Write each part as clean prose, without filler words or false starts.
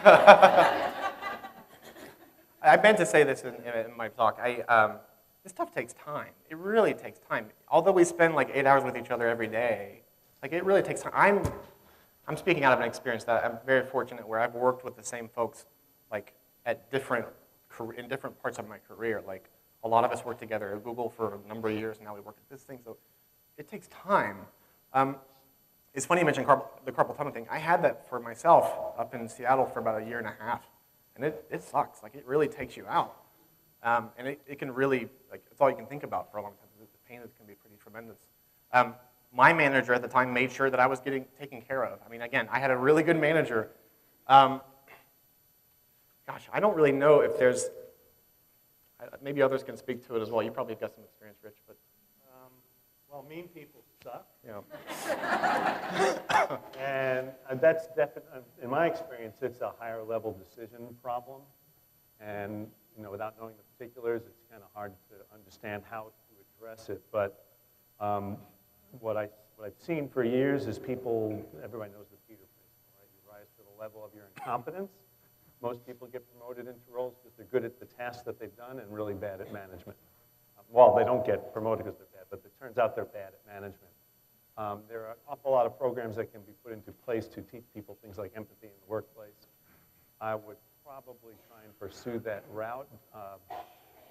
I meant to say this in my talk. This stuff takes time. It really takes time. Although we spend like 8 hours with each other every day, like it really takes time. I'm speaking out of an experience that I'm very fortunate where I've worked with the same folks like in different parts of my career. Like a lot of us worked together at Google for a number of years, and now we work at this thing. So it takes time. It's funny you mentioned the carpal tunnel thing. I had that for myself up in Seattle for about 1.5 years. And it sucks. Like, it really takes you out. And it can really, like, it's all you can think about for a long time. The pain can be pretty tremendous. My manager at the time made sure that I was getting taken care of. I mean, again, I had a really good manager. Gosh, I don't really know if there's, maybe others can speak to it as well. You probably have got some experience, Rich. But well, mean people suck. Yeah. And that's definitely, in my experience, it's a higher level decision problem. And without knowing the particulars, it's kind of hard to understand how to address it. But what I've seen for years is everybody knows the Peter principle, right? You rise to the level of your incompetence. Most people get promoted into roles because they're good at the tasks that they've done and really bad at management. Well, they don't get promoted because they're bad, but it turns out they're bad at management. There are an awful lot of programs that can be put into place to teach people things like empathy in the workplace. I would probably try and pursue that route.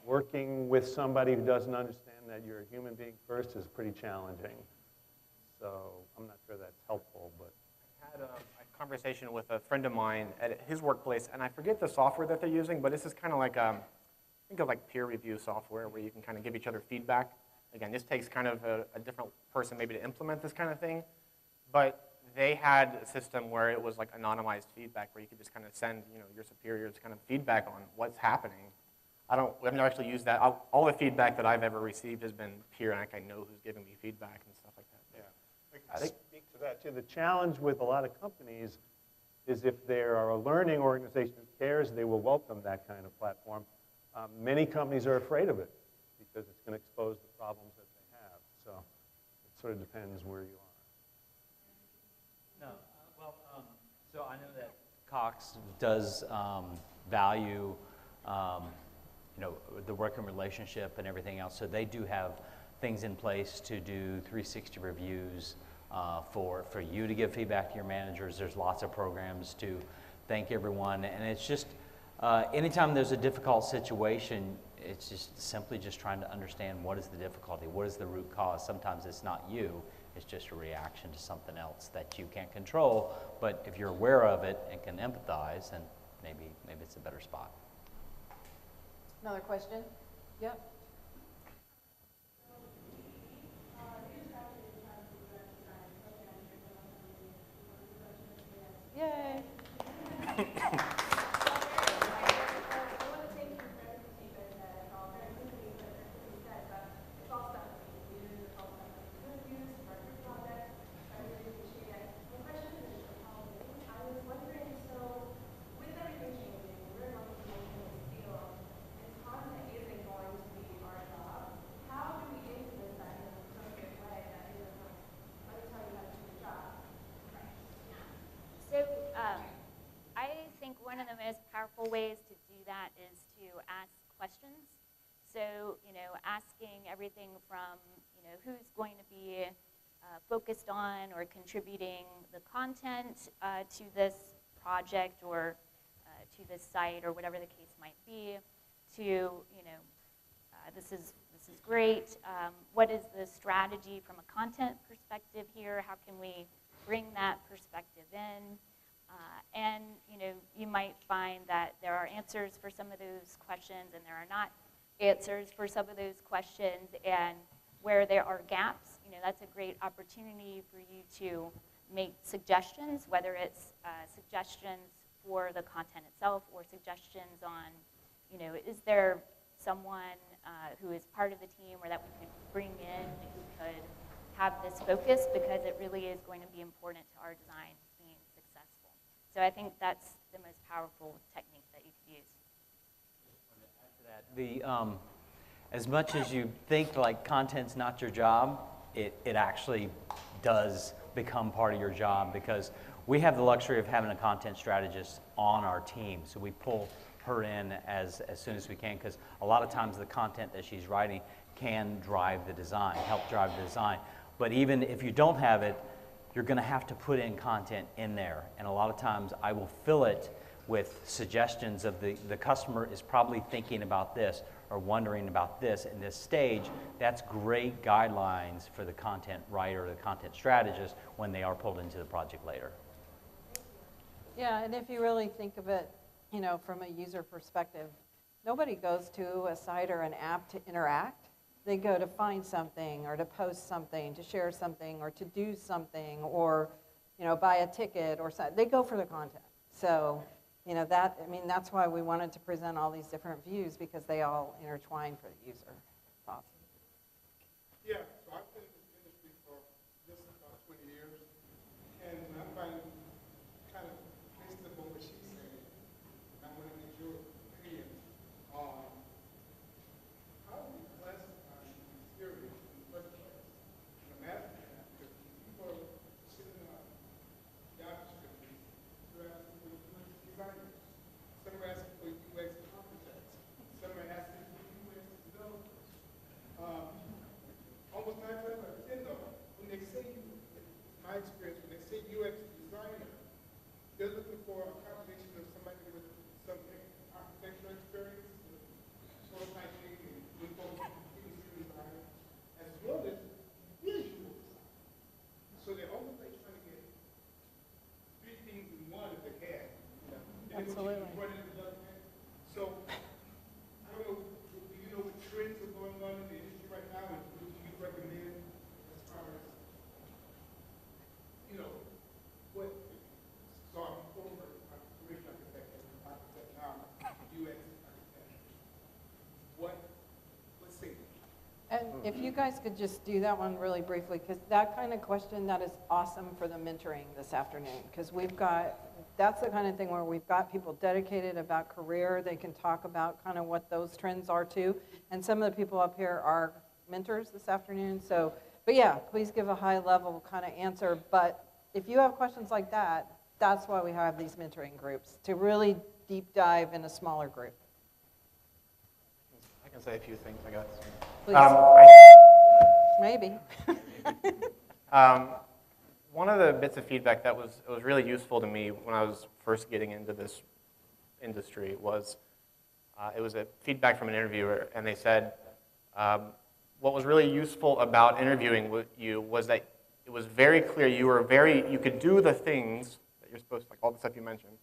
Working with somebody who doesn't understand that you're a human being first is pretty challenging. So I'm not sure that's helpful, but. I had a conversation with a friend of mine at his workplace, and I forget the software that they're using, but this is kind of like, think of like peer review software where you can kind of give each other feedback. Again, this takes kind of a different person maybe to implement this kind of thing, but they had a system where it was like anonymized feedback where you could just kind of send your superiors kind of feedback on what's happening. We've never actually used that. All the feedback that I've ever received has been peer, and I know who's giving me feedback and stuff like that. Yeah, I think speak to that too. The challenge with a lot of companies is if they are a learning organization who cares, they will welcome that kind of platform. Many companies are afraid of it because it's going to expose the problems that they have. So it sort of depends where you are. No, so I know that Cox does value, the working relationship and everything else. So they do have things in place to do 360 reviews for you to give feedback to your managers. There's lots of programs to thank everyone, and it's just anytime there's a difficult situation, it's just simply just trying to understand what is the difficulty, what is the root cause. Sometimes it's not you, it's just a reaction to something else that you can't control, but if you're aware of it and can empathize, then maybe it's a better spot. Another question? Yep. Yay. One of the most powerful ways to do that is to ask questions. So, asking everything from, who's going to be focused on or contributing the content to this project or to this site or whatever the case might be, to, this is great. What is the strategy from a content perspective here? How can we bring that perspective in? And you might find that there are answers for some of those questions and there are not answers for some of those questions, and where there are gaps, that's a great opportunity for you to make suggestions, whether it's suggestions for the content itself or suggestions on, is there someone who is part of the team or that we could bring in who could have this focus, because it really is going to be important to our design being successful. So I think that's the most powerful technique that you could use. As much as you think like content's not your job, it actually does become part of your job, because We have the luxury of having a content strategist on our team, so we pull her in as soon as we can, because a lot of times the content that she's writing can drive the design, help drive the design. But even if you don't have it, you're going to have to put in content in there. And a lot of times I will fill it with suggestions of the customer is probably thinking about this or wondering about this in this stage. That's great guidelines for the content writer or the content strategist when they are pulled into the project later. Yeah, and if you really think of it, you know, from a user perspective, nobody goes to a site or an app to interact. They go to find something or to post something, to share something or to do something or, you know, buy a ticket or something. They go for the content. So, you know, that's why we wanted to present all these different views, because they all intertwine for the user. It's awesome. Yeah, so I've been in this industry for just about 20 years, and I find kind of based upon what she's saying, I want to get your opinion on how do we classify these areas in the first place. And I'm asking that because people are sitting on job descriptions, they're asking for UX designers, some are asking for UX architects, some are asking for UX developers. Almost 9 times out of 10 though, when they say, my experience, when they say UX designer, they're looking for a combination of somebody with some architectural experience, prototyping, and computer design, as well as visual design. So they're almost like trying to get 3 things in one if they can. You know? Absolutely. So, I don't know, do you know what trends are going on in the industry right now, and what do you recommend as far as, you know, what, so I'm former solution architect now, UX architect. Let's see. And if you guys could just do that one really briefly, because that kind of question, that is awesome for the mentoring this afternoon, because that's the kind of thing where we've got people dedicated about career. They can talk about kind of what those trends are too. And some of the people up here are mentors this afternoon. So, but yeah, please give a high level kind of answer. But if you have questions like that, that's why we have these mentoring groups, to really deep dive in a smaller group. I can say a few things, I guess. Please. Maybe. One of the bits of feedback that was really useful to me when I was first getting into this industry was it was a feedback from an interviewer, and they said what was really useful about interviewing with you was that it was very clear you could do the things that you're supposed to, like all the stuff you mentioned,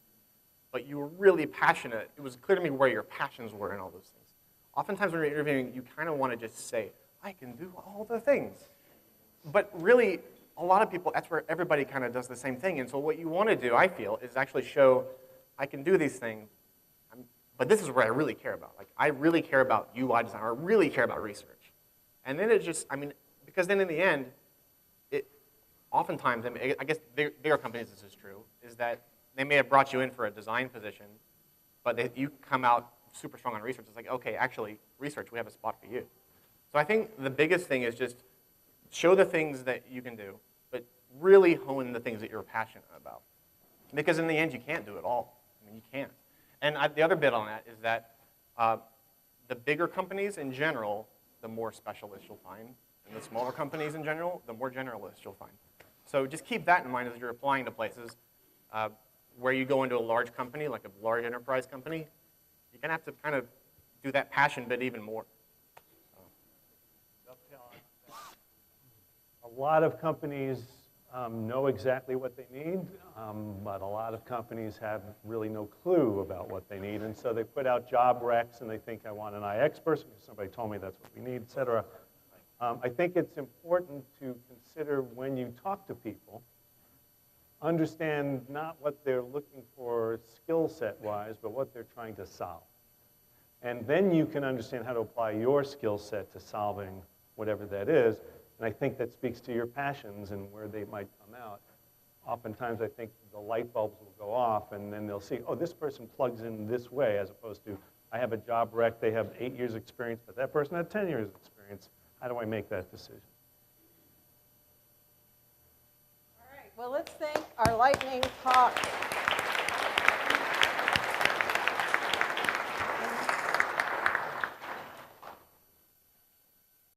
but you were really passionate. It was clear to me where your passions were in all those things. Oftentimes when you're interviewing, you kind of want to just say, I can do all the things. But really, a lot of people, that's where everybody kind of does the same thing. And so what you want to do, I feel, is actually show, I can do these things, but this is what I really care about. Like, I really care about UI design, or I really care about research. And then it just, because then in the end, oftentimes, I guess bigger companies, this is true, is that they may have brought you in for a design position, but you come out super strong on research. It's like, okay, actually, research, we have a spot for you. So I think the biggest thing is just show the things that you can do, but really hone the things that you're passionate about. Because in the end, you can't do it all. You can't. And the other bit on that is that the bigger companies in general, the more specialists you'll find. And the smaller companies in general, the more generalists you'll find. So just keep that in mind as you're applying to places. Where you go into a large company, like a large enterprise company, you're going to have to kind of do that passion bit even more. A lot of companies know exactly what they need, but a lot of companies have really no clue about what they need, and so they put out job recs and they think, I want an IX person because somebody told me that's what we need, et cetera. I think it's important to consider when you talk to people, understand not what they're looking for skill set-wise, but what they're trying to solve. And then you can understand how to apply your skill set to solving whatever that is. And I think that speaks to your passions and where they might come out. Oftentimes, I think the light bulbs will go off, and then they'll see, oh, this person plugs in this way, as opposed to, I have a job rec, they have 8 years experience, but that person had 10 years experience. How do I make that decision? All right. Well, let's thank our lightning talk